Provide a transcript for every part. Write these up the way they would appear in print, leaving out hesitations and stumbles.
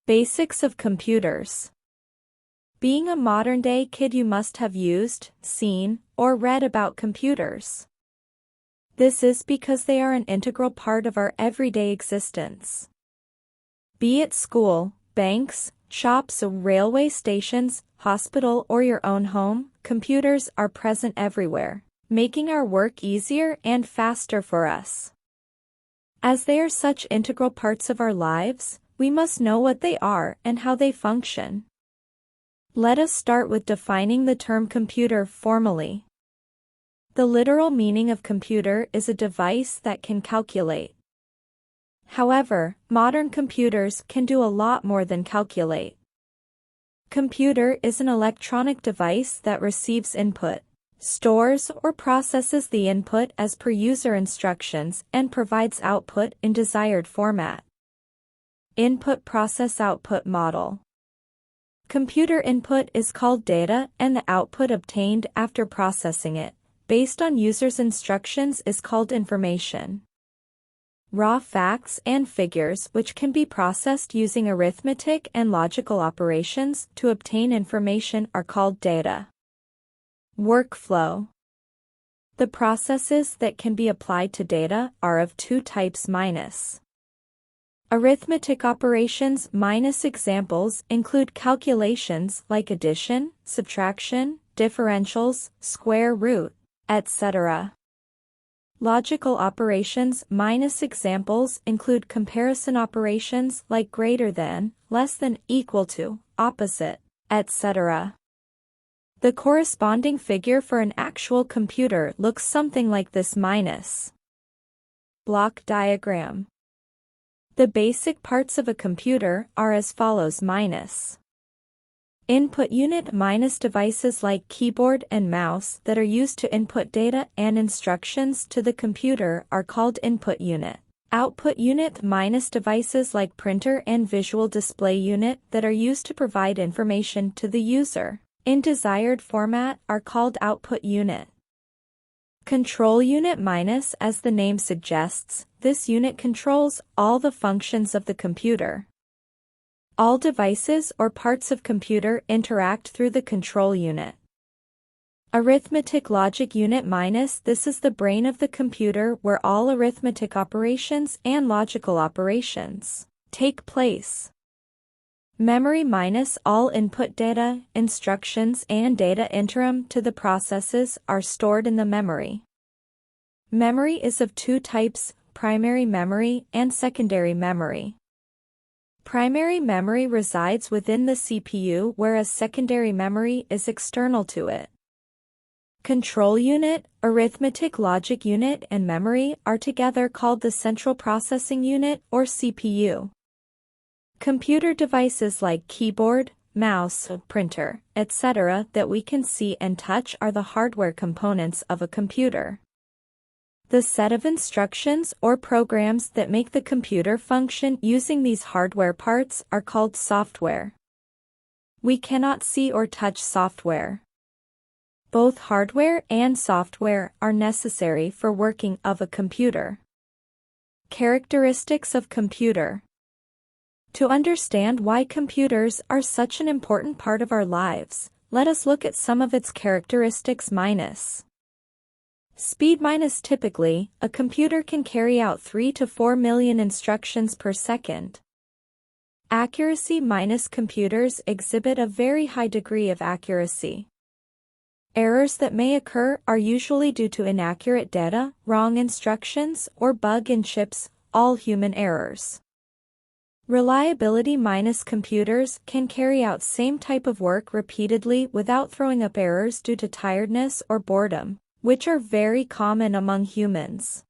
Basics of computers. Being a modern-day kid, you must have used, seen, or read about computers. This is because they are an integral part of our everyday existence. Be it school, banks, shops, railway stations, hospital, or your own home, computers are present everywhere, making our work easier and faster for us. As they are such integral parts of our lives, we must know what they are and how they function. Let us start with defining the term computer formally. The literal meaning of computer is a device that can calculate. However, modern computers can do a lot more than calculate. Computer is an electronic device that receives input, stores or processes the input as per user instructions, and provides output in desired format. Input-process-output model. Computer input is called data, and the output obtained after processing it, based on user's instructions, is called information. Raw facts and figures, which can be processed using arithmetic and logical operations to obtain information, are called data. Workflow. The processes that can be applied to data are of two types minus. Arithmetic operations minus examples include calculations like addition, subtraction, differentials, square root, etc. Logical operations minus examples include comparison operations like greater than, less than, equal to, opposite, etc. The corresponding figure for an actual computer looks something like this minus. Block diagram. The basic parts of a computer are as follows minus. Input unit minus devices like keyboard and mouse that are used to input data and instructions to the computer are called input unit. Output unit minus devices like printer and visual display unit that are used to provide information to the user in desired format are called output unit. Control unit minus, as the name suggests, this unit controls all the functions of the computer. All devices or parts of computer interact through the control unit. Arithmetic logic unit minus, this is the brain of the computer where all arithmetic operations and logical operations take place. Memory minus, all input data, instructions and data interim to the processes are stored in the memory. Memory is of two types, primary memory and secondary memory. Primary memory resides within the CPU, whereas secondary memory is external to it. Control unit, arithmetic logic unit and memory are together called the central processing unit or CPU. Computer devices like keyboard, mouse, printer, etc. that we can see and touch are the hardware components of a computer. The set of instructions or programs that make the computer function using these hardware parts are called software. We cannot see or touch software. Both hardware and software are necessary for working of a computer. Characteristics of computer. To understand why computers are such an important part of our lives, let us look at some of its characteristics minus. Speed minus, typically, a computer can carry out 3 to 4 million instructions per second. Accuracy minus, computers exhibit a very high degree of accuracy. Errors that may occur are usually due to inaccurate data, wrong instructions, or bug in chips, all human errors. Reliability minus, computers can carry out same type of work repeatedly without throwing up errors due to tiredness or boredom, which are very common among humans.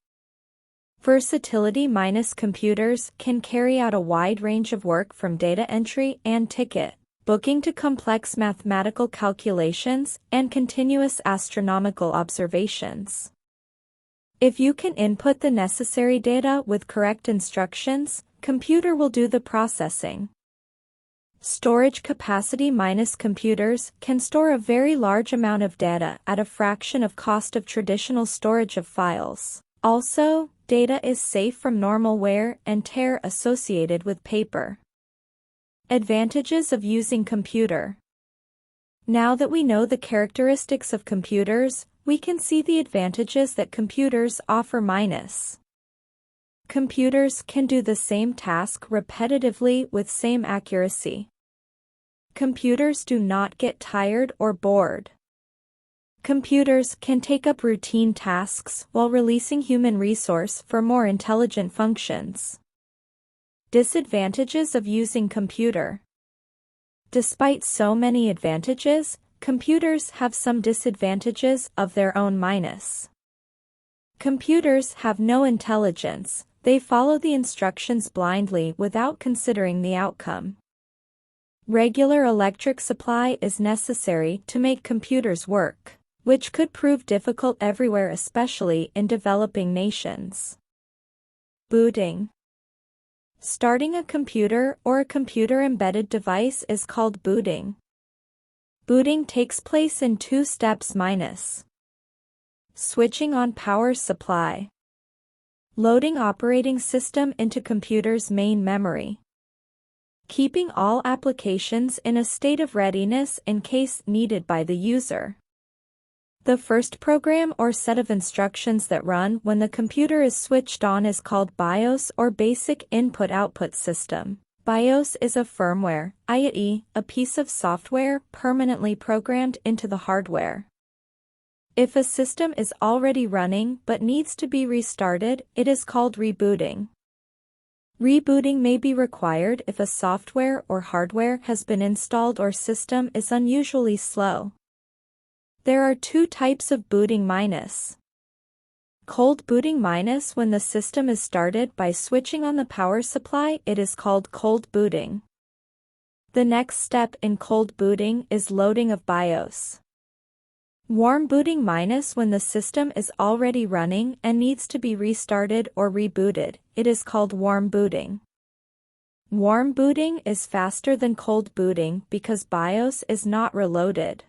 Versatility minus, computers can carry out a wide range of work from data entry and ticket booking to complex mathematical calculations and continuous astronomical observations. If you can input the necessary data with correct instructions, computer will do the processing. Storage capacity minus, computers can store a very large amount of data at a fraction of cost of traditional storage of files. Also, data is safe from normal wear and tear associated with paper. Advantages of using computer. Now that we know the characteristics of computers, we can see the advantages that computers offer minus. Computers can do the same task repetitively with same accuracy. Computers do not get tired or bored. Computers can take up routine tasks while releasing human resource for more intelligent functions. Disadvantages of using computer. Despite so many advantages, computers have some disadvantages of their own minus. Computers have no intelligence, they follow the instructions blindly without considering the outcome. Regular electric supply is necessary to make computers work, which could prove difficult everywhere, especially in developing nations. Booting. Starting a computer or a computer-embedded device is called booting. Booting takes place in 2 steps minus. Switching on power supply. Loading operating system into computer's main memory. Keeping all applications in a state of readiness in case needed by the user. The first program or set of instructions that run when the computer is switched on is called BIOS or Basic Input-Output System. BIOS is a firmware, i.e., a piece of software permanently programmed into the hardware. If a system is already running but needs to be restarted, it is called rebooting. Rebooting may be required if a software or hardware has been installed or system is unusually slow. There are 2 types of booting minus. Cold booting minus when the system is started by switching on the power supply, it is called cold booting. The next step in cold booting is loading of BIOS. Warm booting minus when the system is already running and needs to be restarted or rebooted, it is called warm booting. Warm booting is faster than cold booting because BIOS is not reloaded.